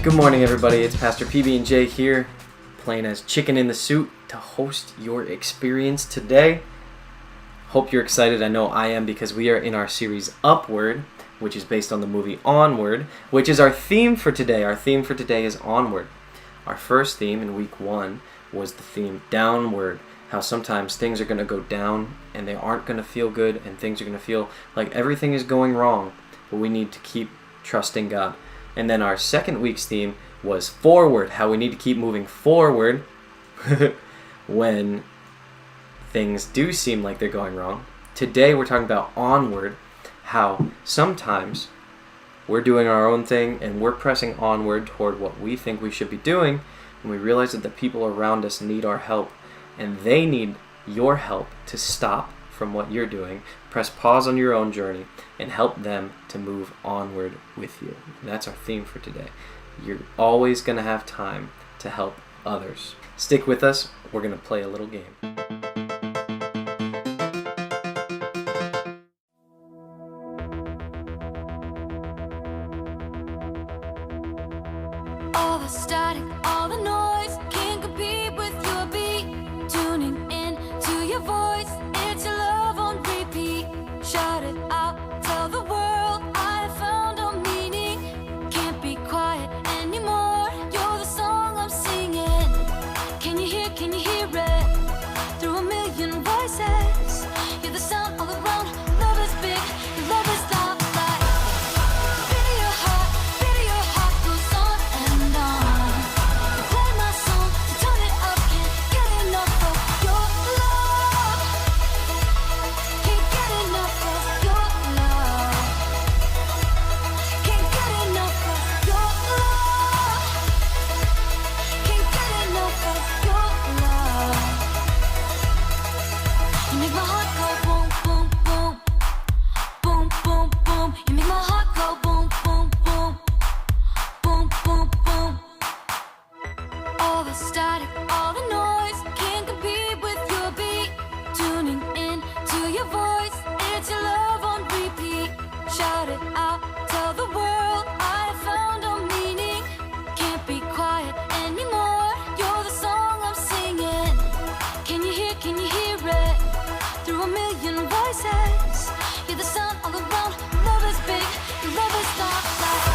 Good morning, everybody. It's Pastor PB&J here, playing as Chicken in the Suit to host your experience today. Hope you're excited. I know I am, because we are in our series Upward, which is based on the movie Onward, which is our theme for today. Our theme for today is Onward. Our first theme in week 1 was the theme Downward, how sometimes things are going to go down and they aren't going to feel good, and things are going to feel like everything is going wrong, but we need to keep trusting God. And then our second week's theme was Forward, how we need to keep moving forward when things do seem like they're going wrong. Today we're talking about Onward, how sometimes we're doing our own thing and we're pressing onward toward what we think we should be doing, and we realize that the people around us need our help, and they need your help to stop from what you're doing, press pause on your own journey, and help them to move onward with you. And that's our theme for today. You're always going to have time to help others. Stick with us. We're going to play a little game. All the static, all the noise can't compete with your beat. Tuning in to your voice, it's your love on repeat. Shout it out, tell the world I have found a meaning. Can't be quiet anymore, you're the song I'm singing. Can you hear it? Through a million voices, you're the sound all around. Love is big, your love is loud. Like beat of your heart goes on and on. You play my song, you turn it up, can't get enough of your love. Can't get enough of your love. Can't get enough of your love. Can't get enough of your love. You make my heart go boom, boom, boom. Boom, boom, boom. You make my heart go boom, boom, boom. Boom, boom, boom. All the static, all the noise can't compete with your beat. Tuning in to your voice, it's your love on repeat. Shout it out, tell the world I have found a meaning. Can't be quiet anymore, you're the song I'm singing. Can you hear it? Through a million voices, you're the sound all around. Love is big, your love is not like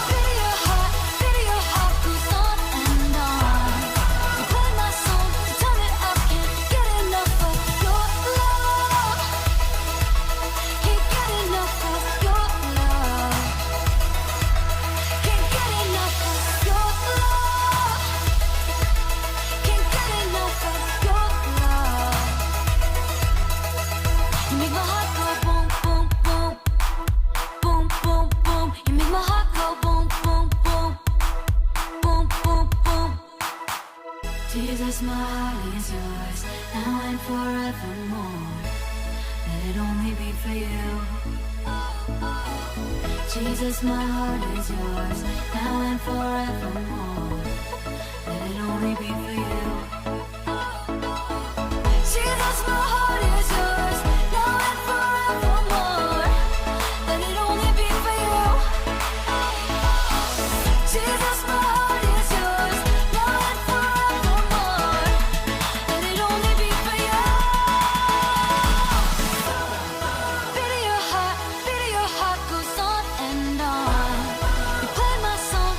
beat of your heart goes on and on. You play my song, you turn it up, can't get enough of your love. Can't get enough of your love. Can't get enough of your love. Can't get enough of your love. You make my heart go boom, boom, boom. Boom, boom, boom. You make my heart go boom, boom, boom. Boom, boom, boom. Jesus, my heart is yours, now and forevermore. Let it only be for you. Jesus, my heart is yours, now and forevermore. Let it only be for you. Jesus, my heart is yours, now and forevermore. Let it only be for you. Jesus, my heart is yours, now and forevermore. Let it only be for you. Beat of your heart goes on and on. You play my song,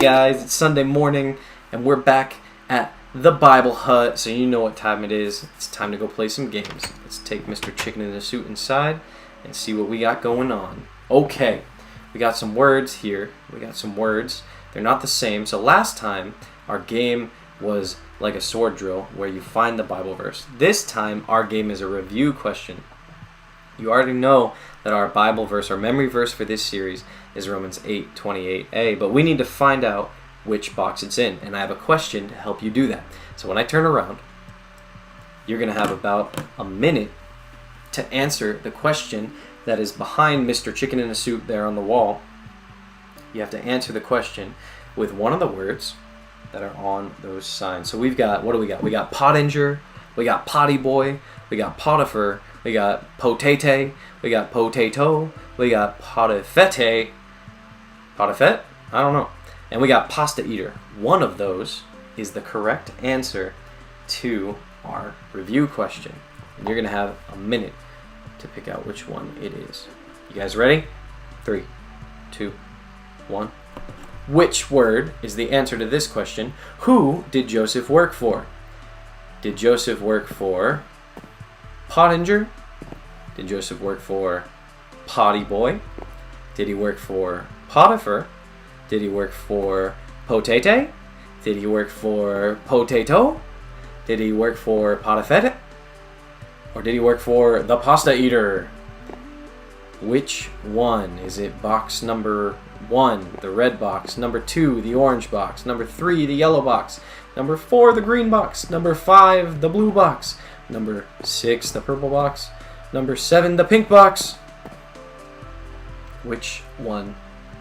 guys, it's Sunday morning, and we're back at the Bible Hut, so you know what time it is. It's time to go play some games. Let's take Mr. Chicken in a Suit inside and see what we got going on. Okay, we got some words here. They're not the same. So last time, our game was like a sword drill, where you find the Bible verse. This time, our game is a review question. You already know that our Bible verse, our memory verse for this series, is Romans 8:28a, but we need to find out which box it's in, and I have a question to help you do that. So when I turn around, you're going to have about a minute to answer the question that is behind Mr. Chicken in a Suit there on the wall. You have to answer the question with one of the words that are on those signs. So we've got, what do we got? We got Pottinger, we got Potty Boy, we got Potiphar, we got Potate, we got Potato, we got Potifete, Potifet? I don't know. And we got Pasta Eater. One of those is the correct answer to our review question. And you're going to have a minute to pick out which one it is. You guys ready? 3, 2, 1. Which word is the answer to this question? Who did Joseph work for? Did Joseph work for Pottinger? Did Joseph work for Potty Boy? Did he work for Potiphar? Did he work for Potate? Did he work for Potato? Did he work for Potifet? Or did he work for the Pasta Eater? Which one? Is it box number 1, the red box, number 2, the orange box, number 3, the yellow box, number 4, the green box, number 5, the blue box, number 6, the purple box, number 7, the pink box? Which one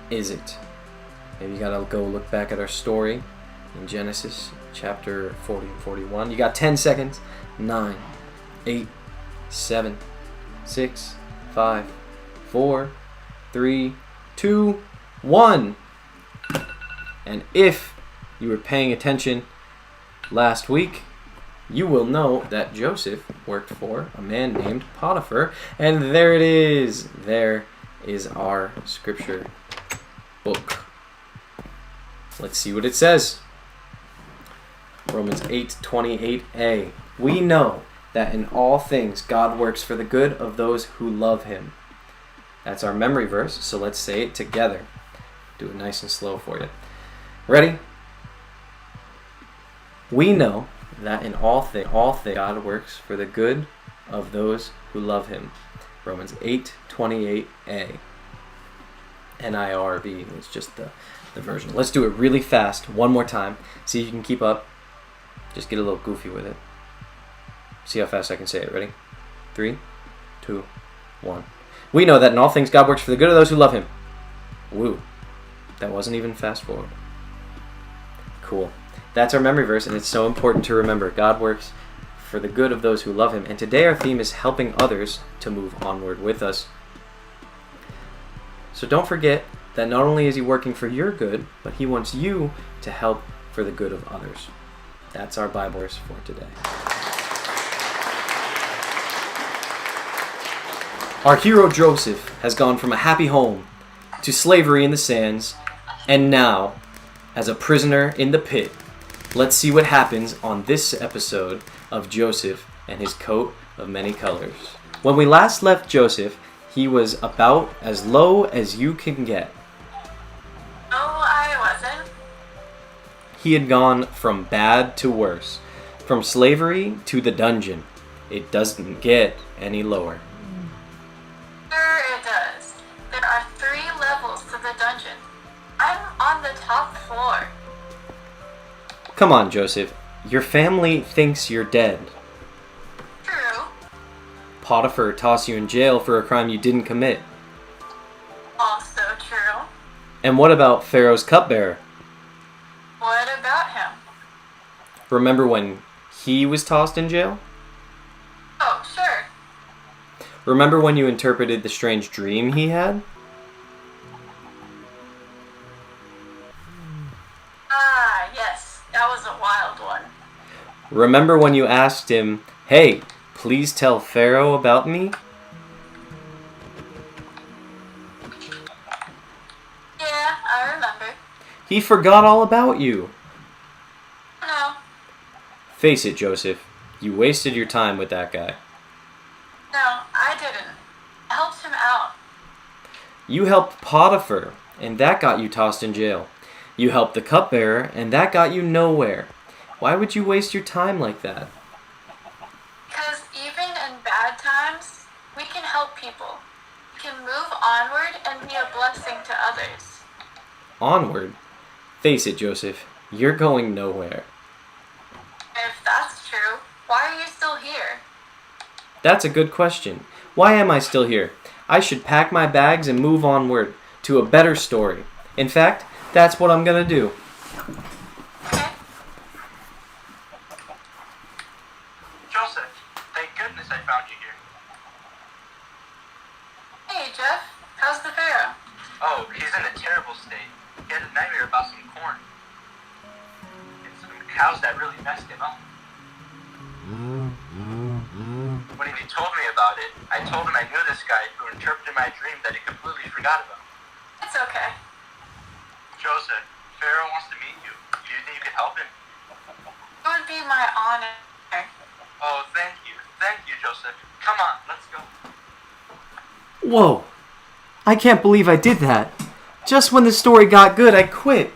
is it? Maybe you gotta go look back at our story in Genesis chapter 40 and 41. You got 10 seconds. 9, 8, 7, 6, 5, 4, 3, 2, 1. And if you were paying attention last week, you will know that Joseph worked for a man named Potiphar. And there it is. There is our scripture book. Let's see what it says. Romans 8:28a. We know that in all things God works for the good of those who love him. That's our memory verse, so let's say it together. Do it nice and slow for you. Ready? We know that in all things God works for the good of those who love him. Romans 8:28a. NIRV. It's just the version. Let's do it really fast one more time. See if you can keep up. Just get a little goofy with it. See how fast I can say it. Ready? 3, 2, 1. We know that in all things God works for the good of those who love him. Woo. That wasn't even fast forward. Cool. That's our memory verse, and it's so important to remember. God works for the good of those who love him. And today our theme is helping others to move onward with us. So don't forget that not only is he working for your good, but he wants you to help for the good of others. That's our Bible verse for today. Our hero Joseph has gone from a happy home to slavery in the sands, and now as a prisoner in the pit. Let's see what happens on this episode of Joseph and his coat of many colors. When we last left Joseph, he was about as low as you can get. No, I wasn't. He had gone from bad to worse, from slavery to the dungeon. It doesn't get any lower. Sure it does. There are 3 levels to the dungeon. I'm on the top floor. Come on, Joseph. Your family thinks you're dead. True. Potiphar tossed you in jail for a crime you didn't commit. Also true. And what about Pharaoh's cupbearer? What about him? Remember when he was tossed in jail? Oh, sure. Remember when you interpreted the strange dream he had? Ah, yes. That was a wild one. Remember when you asked him, "Hey, please tell Pharaoh about me"? Yeah, I remember. He forgot all about you. No. Face it, Joseph. You wasted your time with that guy. No, I didn't. I helped him out. You helped Potiphar, and that got you tossed in jail. You helped the cupbearer, and that got you nowhere. Why would you waste your time like that? Because even in bad times, we can help people. We can move onward and be a blessing to others. Onward? Face it, Joseph. You're going nowhere. If that's true, why are you still here? That's a good question. Why am I still here? I should pack my bags and move onward to a better story. In fact, that's what I'm gonna do. Okay. Joseph, thank goodness I found you here. Hey, Jeff. How's the Pharaoh? Oh, he's in a terrible state. He had a nightmare about some corn. And some cows that really messed him up. When he told me about it, I told him I knew this guy who interpreted my dream that he completely forgot about. It's okay. Joseph, Pharaoh wants to meet you. Do you think you could help him? It would be my honor. Oh, thank you. Thank you, Joseph. Come on, let's go. Whoa! I can't believe I did that. Just when the story got good, I quit.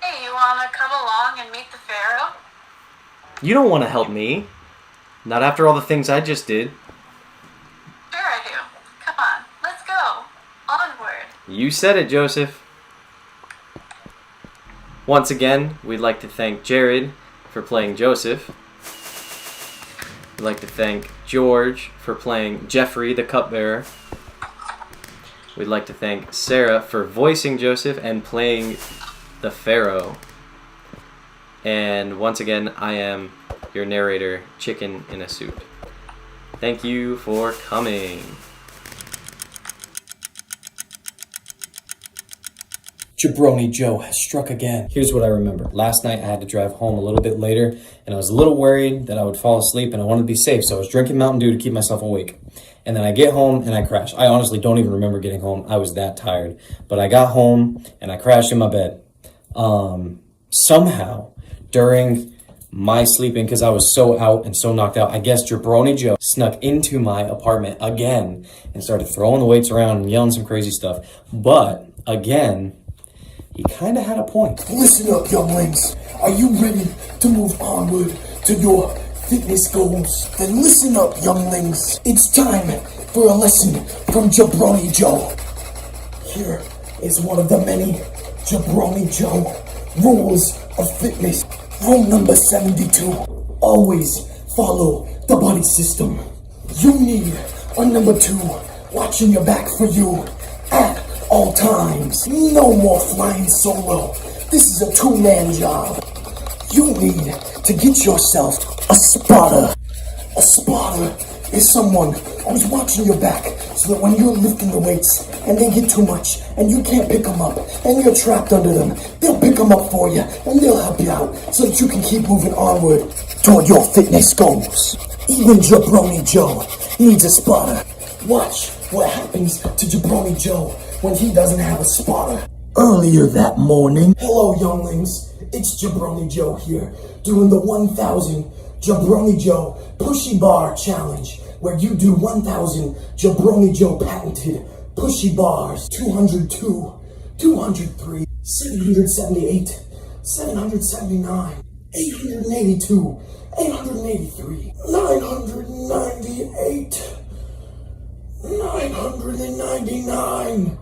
Hey, you wanna come along and meet the Pharaoh? You don't want to help me. Not after all the things I just did. Sure I do. Come on, let's go. Onward. You said it, Joseph. Once again, we'd like to thank Jared for playing Joseph. We'd like to thank George for playing Jeffrey, the cupbearer. We'd like to thank Sarah for voicing Joseph and playing the Pharaoh. And once again, I am your narrator, Chicken in a Suit. Thank you for coming. Jabroni Joe has struck again. Here's what I remember. Last night I had to drive home a little bit later, and I was a little worried that I would fall asleep, and I wanted to be safe, so I was drinking Mountain Dew to keep myself awake. And then I get home and I crash. I honestly don't even remember getting home. I was that tired. But I got home and I crashed in my bed. Somehow, during my sleeping, because I was so out and so knocked out, I guess Jabroni Joe snuck into my apartment again and started throwing the weights around and yelling some crazy stuff. But, again, he kind of had a point. Listen up, younglings. Are you ready to move onward to your fitness goals? Then listen up, younglings. It's time for a lesson from Jabroni Joe. Here is one of the many Jabroni Joe rules of fitness. Rule number 72. Always follow the buddy system. You need a number 2 watching your back for you at all times. No more flying solo. This is a 2-man job. You need to get yourself a spotter. A spotter is someone who's watching your back so that when you're lifting the weights and they get too much and you can't pick them up and you're trapped under them, they'll pick them up for you and they'll help you out so that you can keep moving onward toward your fitness goals. Even Jabroni Joe needs a spotter. Watch what happens to Jabroni Joe when he doesn't have a spotter. Earlier that morning, hello younglings, it's Jabroni Joe here, doing the 1000 Jabroni Joe Pushy Bar Challenge, where you do 1000 Jabroni Joe patented pushy bars. 202, 203, 778, 779, 882, 883, 998, 999.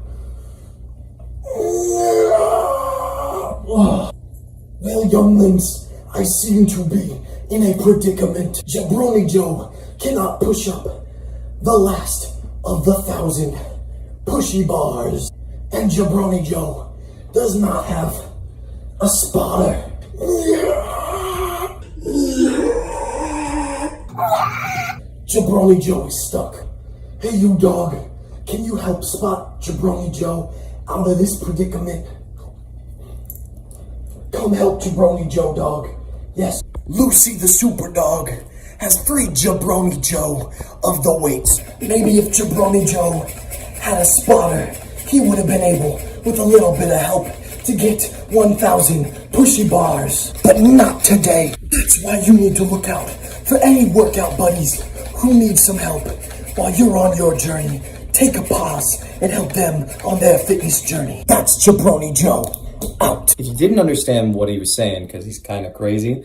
Well, younglings, I seem to be in a predicament. Jabroni Joe cannot push up the last of the 1000 pushy bars, and Jabroni Joe does not have a spotter. Jabroni Joe is stuck. Hey, you dog, can you help spot Jabroni Joe out of this predicament? Come help Jabroni Joe, dog. Yes. Lucy the super dog has freed Jabroni Joe of the weights. Maybe if Jabroni Joe had a spotter, he would have been able, with a little bit of help, to get 1,000 pushy bars. But not today. That's why you need to look out for any workout buddies who need some help. While you're on your journey, take a pause and help them on their fitness journey. That's Jabroni Joe, out. If you didn't understand what he was saying, because he's kind of crazy,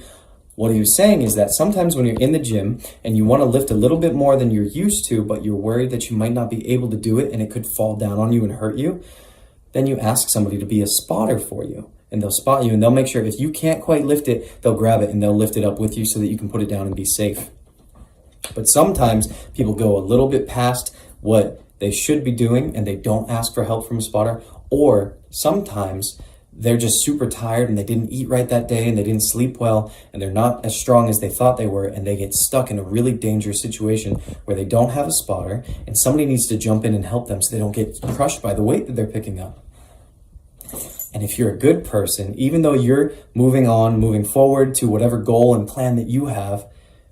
what he was saying is that sometimes when you're in the gym and you want to lift a little bit more than you're used to, but you're worried that you might not be able to do it and it could fall down on you and hurt you, then you ask somebody to be a spotter for you. And they'll spot you and they'll make sure if you can't quite lift it, they'll grab it and they'll lift it up with you so that you can put it down and be safe. But sometimes people go a little bit past what they should be doing and they don't ask for help from a spotter, or sometimes they're just super tired and they didn't eat right that day and they didn't sleep well and they're not as strong as they thought they were, and they get stuck in a really dangerous situation where they don't have a spotter and somebody needs to jump in and help them so they don't get crushed by the weight that they're picking up. And if you're a good person, even though you're moving forward to whatever goal and plan that you have,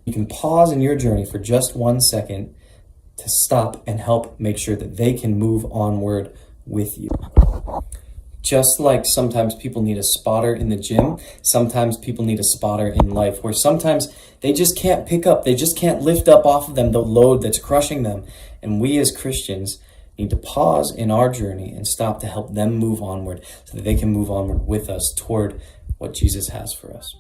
you can pause in your journey for just 1 second to stop and help make sure that they can move onward with you. Just like sometimes people need a spotter in the gym, sometimes people need a spotter in life, where sometimes they just can't pick up, they just can't lift up off of them the load that's crushing them. And we as Christians need to pause in our journey and stop to help them move onward so that they can move onward with us toward what Jesus has for us.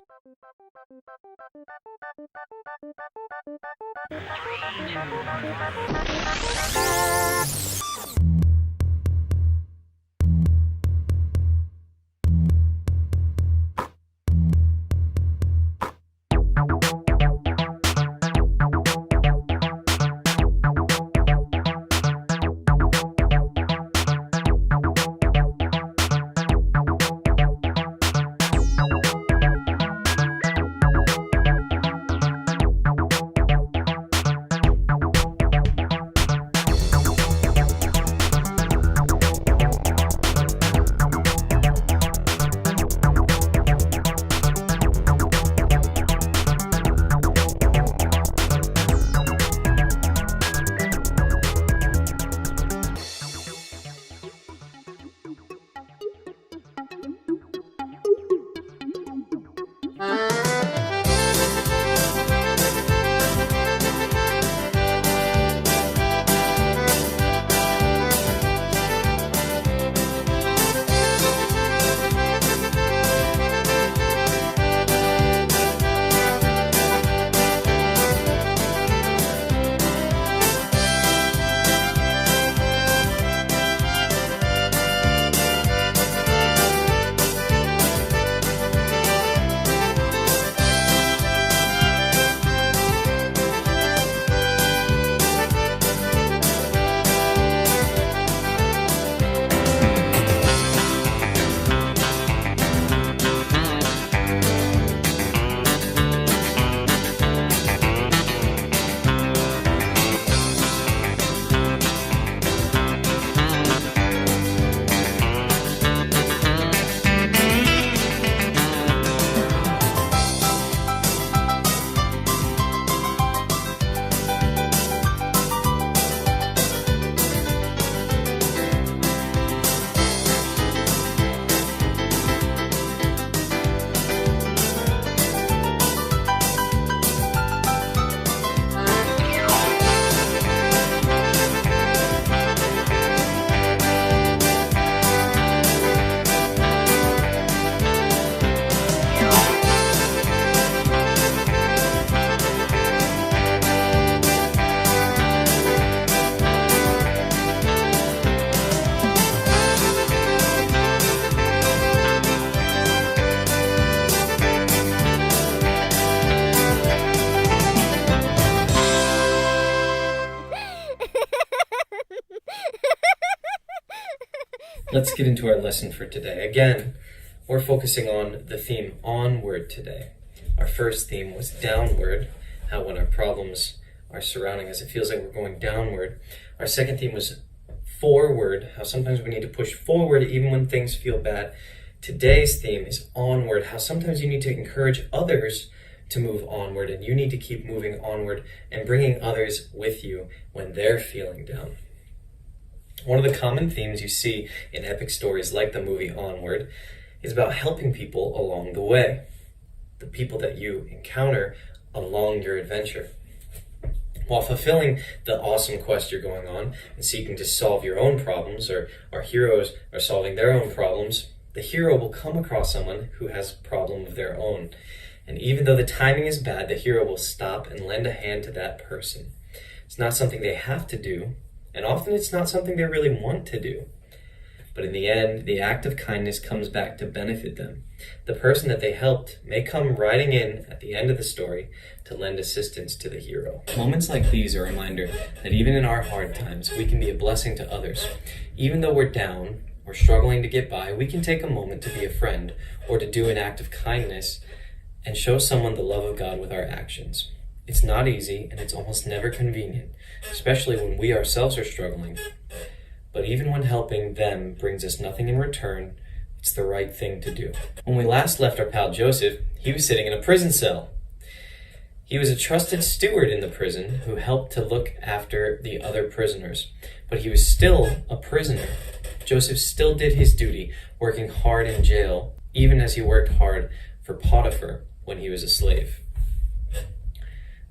Let's get into our lesson for today. Again, we're focusing on the theme onward today. Our first theme was downward, how when our problems are surrounding us, it feels like we're going downward. Our second theme was forward, how sometimes we need to push forward even when things feel bad. Today's theme is onward, how sometimes you need to encourage others to move onward, and you need to keep moving onward and bringing others with you when they're feeling down. One of the common themes you see in epic stories like the movie Onward is about helping people along the way, the people that you encounter along your adventure. While fulfilling the awesome quest you're going on and seeking to solve your own problems, or our heroes are solving their own problems, the hero will come across someone who has a problem of their own. And even though the timing is bad, the hero will stop and lend a hand to that person. It's not something they have to do, and often it's not something they really want to do. But in the end, the act of kindness comes back to benefit them. The person that they helped may come riding in at the end of the story to lend assistance to the hero. Moments like these are a reminder that even in our hard times, we can be a blessing to others. Even though we're down or struggling to get by, we can take a moment to be a friend or to do an act of kindness and show someone the love of God with our actions. It's not easy, and it's almost never convenient, especially when we ourselves are struggling. But even when helping them brings us nothing in return, it's the right thing to do. When we last left our pal Joseph, he was sitting in a prison cell. He was a trusted steward in the prison who helped to look after the other prisoners, but he was still a prisoner. Joseph still did his duty, working hard in jail, even as he worked hard for Potiphar when he was a slave.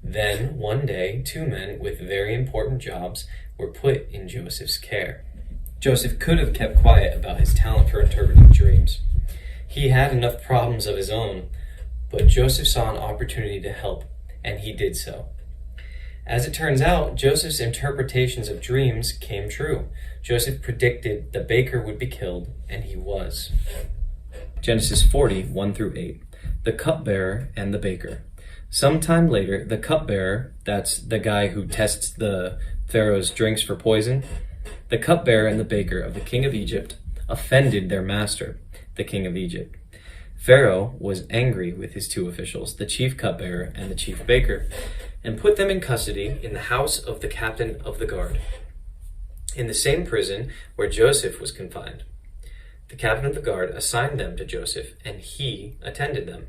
Then, one day, two men with very important jobs were put in Joseph's care. Joseph could have kept quiet about his talent for interpreting dreams. He had enough problems of his own, but Joseph saw an opportunity to help, and he did so. As it turns out, Joseph's interpretations of dreams came true. Joseph predicted the baker would be killed, and he was. Genesis 40, 1-8. The cupbearer and the baker. Sometime later, the cupbearer, that's the guy who tests the Pharaoh's drinks for poison, the cupbearer and the baker of the king of Egypt offended their master, the king of Egypt. Pharaoh was angry with his two officials, the chief cupbearer and the chief baker, and put them in custody in the house of the captain of the guard, in the same prison where Joseph was confined. The captain of the guard assigned them to Joseph, and he attended them.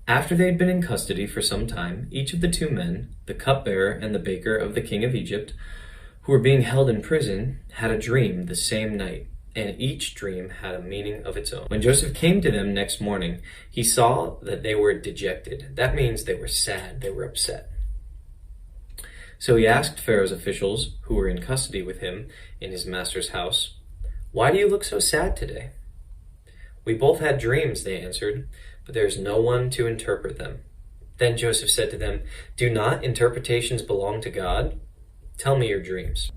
After they had been in custody for some time, each of the two men, the cupbearer and the baker of the king of Egypt, who were being held in prison, had a dream the same night, and each dream had a meaning of its own. When Joseph came to them next morning, he saw that they were dejected. That means they were sad, they were upset. So he asked Pharaoh's officials, who were in custody with him in his master's house, "Why do you look so sad today?" "We both had dreams," they answered, "but there is no one to interpret them." Then Joseph said to them, "Do not interpretations belong to God? Tell me your dreams."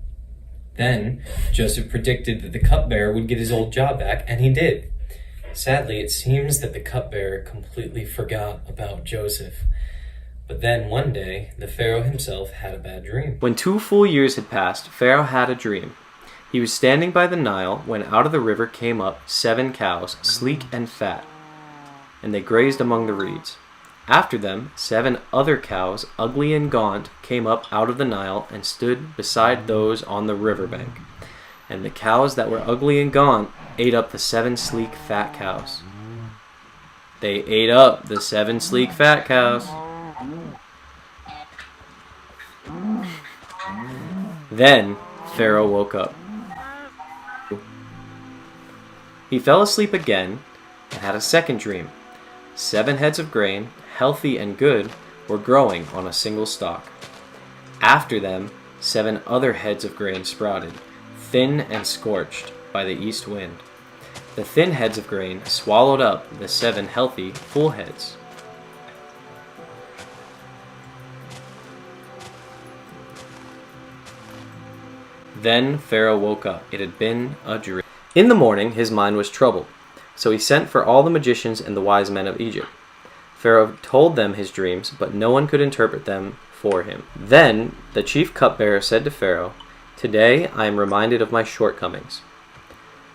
Then Joseph predicted that the cupbearer would get his old job back, and he did. Sadly, it seems that the cupbearer completely forgot about Joseph. But then one day, the Pharaoh himself had a bad dream. When 2 full years had passed, Pharaoh had a dream. He was standing by the Nile when out of the river came up 7 cows, sleek and fat, and they grazed among the reeds. After them, 7 other cows, ugly and gaunt, came up out of the Nile and stood beside those on the riverbank. And the cows that were ugly and gaunt ate up the 7 sleek fat cows. They ate up the 7 sleek fat cows. Then Pharaoh woke up. He fell asleep again and had a second dream. 7 heads of grain, healthy and good, were growing on a single stalk. After them, 7 other heads of grain sprouted, thin and scorched by the east wind. The thin heads of grain swallowed up the 7 healthy, full heads. Then Pharaoh woke up. It had been a dream. In the morning, his mind was troubled, so he sent for all the magicians and the wise men of Egypt. Pharaoh told them his dreams, but no one could interpret them for him. Then the chief cupbearer said to Pharaoh, "Today I am reminded of my shortcomings.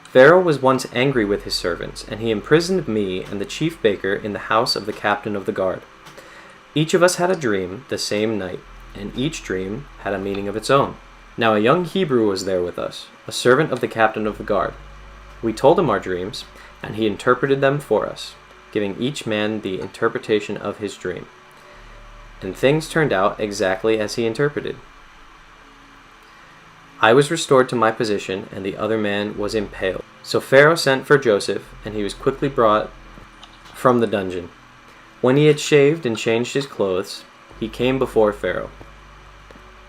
Pharaoh was once angry with his servants, and he imprisoned me and the chief baker in the house of the captain of the guard. Each of us had a dream the same night, and each dream had a meaning of its own. Now a young Hebrew was there with us, a servant of the captain of the guard. We told him our dreams, and he interpreted them for us, giving each man the interpretation of his dream. And things turned out exactly as he interpreted. I was restored to my position, and the other man was impaled. So Pharaoh sent for Joseph, and he was quickly brought from the dungeon. When he had shaved and changed his clothes, he came before Pharaoh.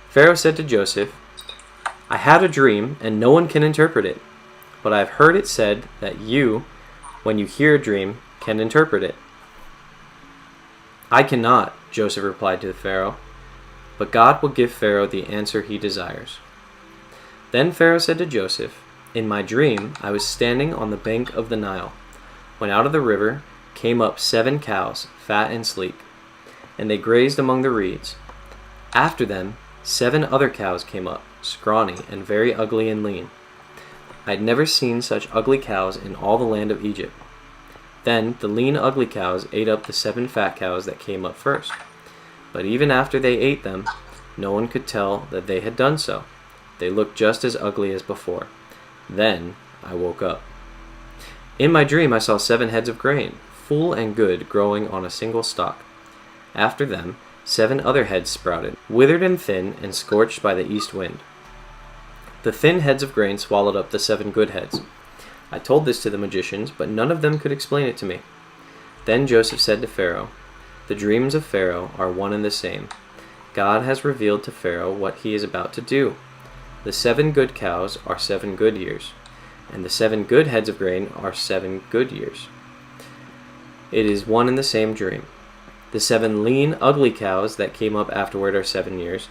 Pharaoh said to Joseph, I had a dream, and no one can interpret it. But I have heard it said that you, when you hear a dream, can interpret it. I cannot, Joseph replied to the Pharaoh, but God will give Pharaoh the answer he desires. Then Pharaoh said to Joseph, In my dream I was standing on the bank of the Nile, when out of the river came up 7 cows, fat and sleek, and they grazed among the reeds. After them 7 other cows came up, scrawny and very ugly and lean. I had never seen such ugly cows in all the land of Egypt. Then the lean, ugly cows ate up the 7 fat cows that came up first. But even after they ate them, no one could tell that they had done so. They looked just as ugly as before. Then I woke up. In my dream I saw 7 heads of grain, full and good, growing on a single stalk. After them 7 other heads sprouted, withered and thin, and scorched by the east wind. The thin heads of grain swallowed up the 7 good heads. I told this to the magicians, but none of them could explain it to me. Then Joseph said to Pharaoh, The dreams of Pharaoh are one and the same. God has revealed to Pharaoh what he is about to do. The 7 good cows are 7 good years, and the 7 good heads of grain are 7 good years. It is one and the same dream. The 7 lean, ugly cows that came up afterward are 7 years,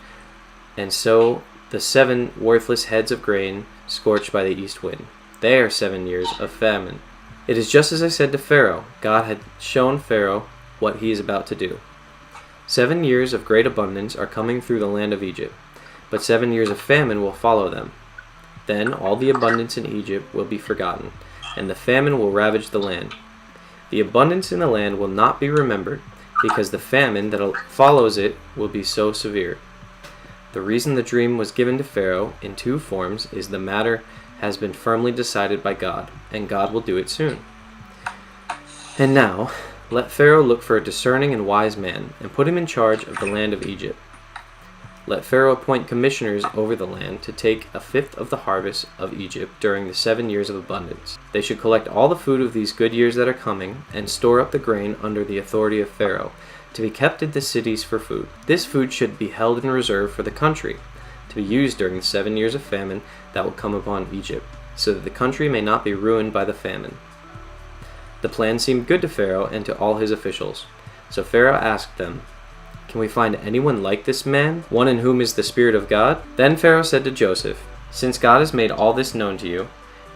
and so the 7 worthless heads of grain scorched by the east wind. They are 7 years of famine. It is just as I said to Pharaoh. God had shown Pharaoh what he is about to do. 7 years of great abundance are coming through the land of Egypt, but 7 years of famine will follow them. Then all the abundance in Egypt will be forgotten, and the famine will ravage the land. The abundance in the land will not be remembered, because the famine that follows it will be so severe. The reason the dream was given to Pharaoh in 2 forms is the matter has been firmly decided by God, and God will do it soon. And now, let Pharaoh look for a discerning and wise man, and put him in charge of the land of Egypt. Let Pharaoh appoint commissioners over the land to take 1/5 of the harvest of Egypt during the 7 years of abundance. They should collect all the food of these good years that are coming, and store up the grain under the authority of Pharaoh, to be kept in the cities for food. This food should be held in reserve for the country, to be used during the 7 years of famine that will come upon Egypt, so that the country may not be ruined by the famine. The plan seemed good to Pharaoh and to all his officials. So Pharaoh asked them, Can we find anyone like this man, one in whom is the Spirit of God? Then Pharaoh said to Joseph, Since God has made all this known to you,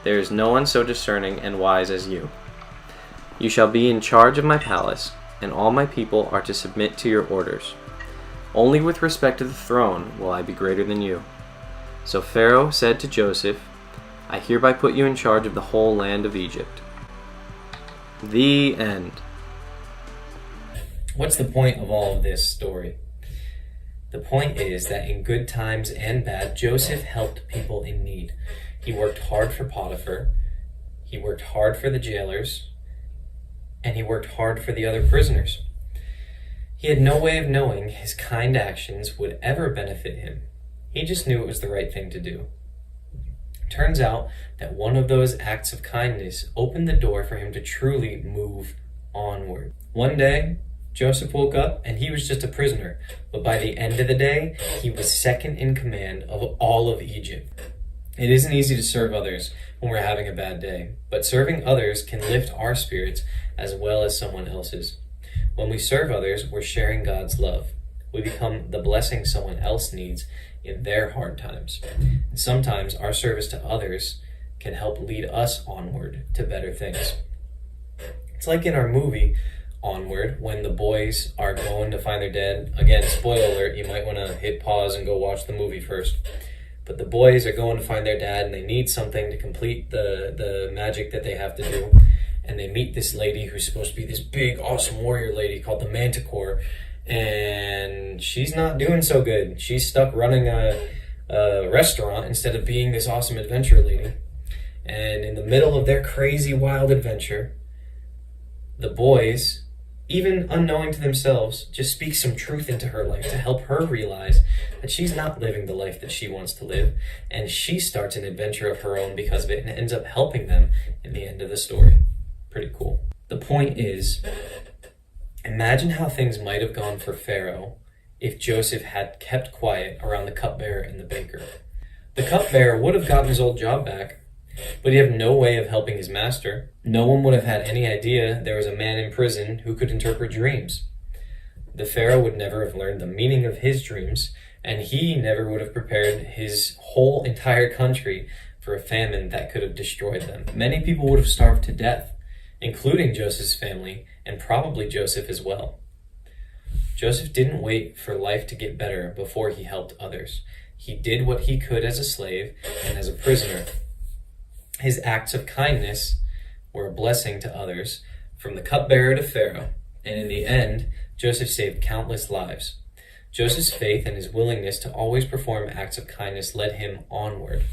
there is no one so discerning and wise as you. You shall be in charge of my palace, and all my people are to submit to your orders. Only with respect to the throne will I be greater than you. So Pharaoh said to Joseph, I hereby put you in charge of the whole land of Egypt. The end. What's the point of all of this story? The point is that in good times and bad, Joseph helped people in need. He worked hard for Potiphar, he worked hard for the jailers, and he worked hard for the other prisoners. He had no way of knowing his kind actions would ever benefit him. He just knew it was the right thing to do. Turns out that one of those acts of kindness opened the door for him to truly move onward. One day, Joseph woke up and he was just a prisoner, but by the end of the day, he was second in command of all of Egypt. It isn't easy to serve others when we're having a bad day, but serving others can lift our spirits as well as someone else's. When we serve others, we're sharing God's love. We become the blessing someone else needs in their hard times. And sometimes our service to others can help lead us onward to better things. It's like in our movie, Onward, when the boys are going to find their dad. Again, spoiler alert, you might want to hit pause and go watch the movie first. But the boys are going to find their dad and they need something to complete the magic that they have to do. And they meet this lady who's supposed to be this big, awesome warrior lady called the Manticore. And she's not doing so good. She's stuck running a restaurant instead of being this awesome adventure lady. And in the middle of their crazy, wild adventure, the boys even unknowing to themselves, just speak some truth into her life to help her realize that she's not living the life that she wants to live, and she starts an adventure of her own because of it and ends up helping them in the end of the story. Pretty cool. The point is, imagine how things might have gone for Pharaoh if Joseph had kept quiet around the cupbearer and the baker. The cupbearer would have gotten his old job back, but he'd have no way of helping his master. No one would have had any idea there was a man in prison who could interpret dreams. The Pharaoh would never have learned the meaning of his dreams, and he never would have prepared his whole entire country for a famine that could have destroyed them. Many people would have starved to death, including Joseph's family, and probably Joseph as well. Joseph didn't wait for life to get better before he helped others. He did what he could as a slave and as a prisoner. His acts of kindness were a blessing to others, from the cupbearer to Pharaoh, and in the end, Joseph saved countless lives. Joseph's faith and his willingness to always perform acts of kindness led him onward,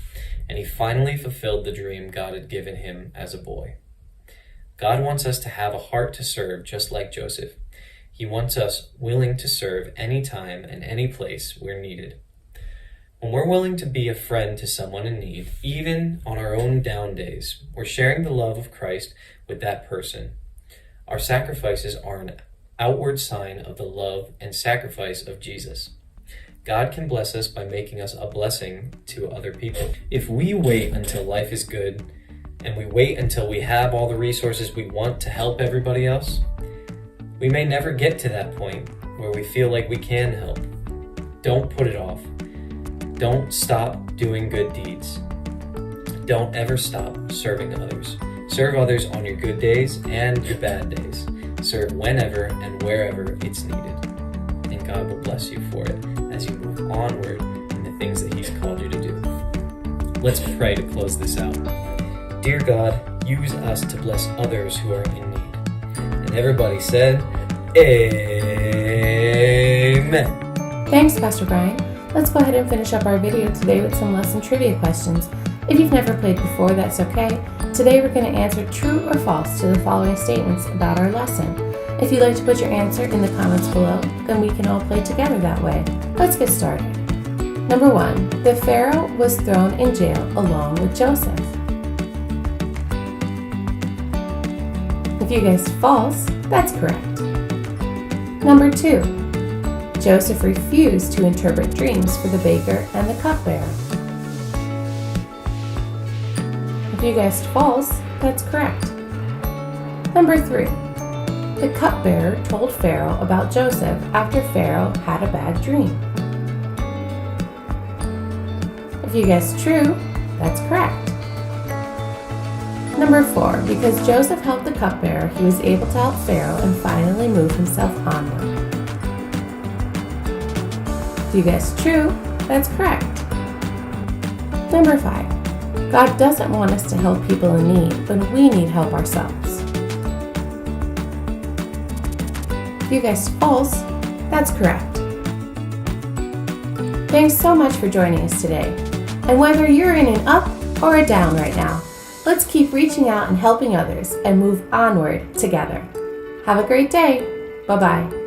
and he finally fulfilled the dream God had given him as a boy. God wants us to have a heart to serve just like Joseph. He wants us willing to serve any time and any place we're needed. When we're willing to be a friend to someone in need, even on our own down days, we're sharing the love of Christ with that person. Our sacrifices are an outward sign of the love and sacrifice of Jesus. God can bless us by making us a blessing to other people. If we wait until life is good, and we wait until we have all the resources we want to help everybody else, we may never get to that point where we feel like we can help. Don't put it off. Don't stop doing good deeds. Don't ever stop serving others. Serve others on your good days and your bad days. Serve whenever and wherever it's needed. And God will bless you for it as you move onward in the things that He's called you to do. Let's pray to close this out. Dear God, use us to bless others who are in need. And everybody said, Amen. Thanks, Pastor Brian. Let's go ahead and finish up our video today with some lesson trivia questions. If you've never played before, that's okay. Today we're going to answer true or false to the following statements about our lesson. If you'd like to put your answer in the comments below, then we can all play together that way. Let's get started. Number 1. The Pharaoh was thrown in jail along with Joseph. If you guessed false, that's correct. Number 2. Joseph refused to interpret dreams for the baker and the cupbearer. If you guessed false, that's correct. Number 3. The cupbearer told Pharaoh about Joseph after Pharaoh had a bad dream. If you guessed true, that's correct. Number 4. Because Joseph helped the cupbearer, he was able to help Pharaoh and finally move himself onward. If you guessed true, that's correct. Number 5. God doesn't want us to help people in need, but we need help ourselves. If you guessed false, that's correct. Thanks so much for joining us today. And whether you're in an up or a down right now, let's keep reaching out and helping others and move onward together. Have a great day. Bye-bye.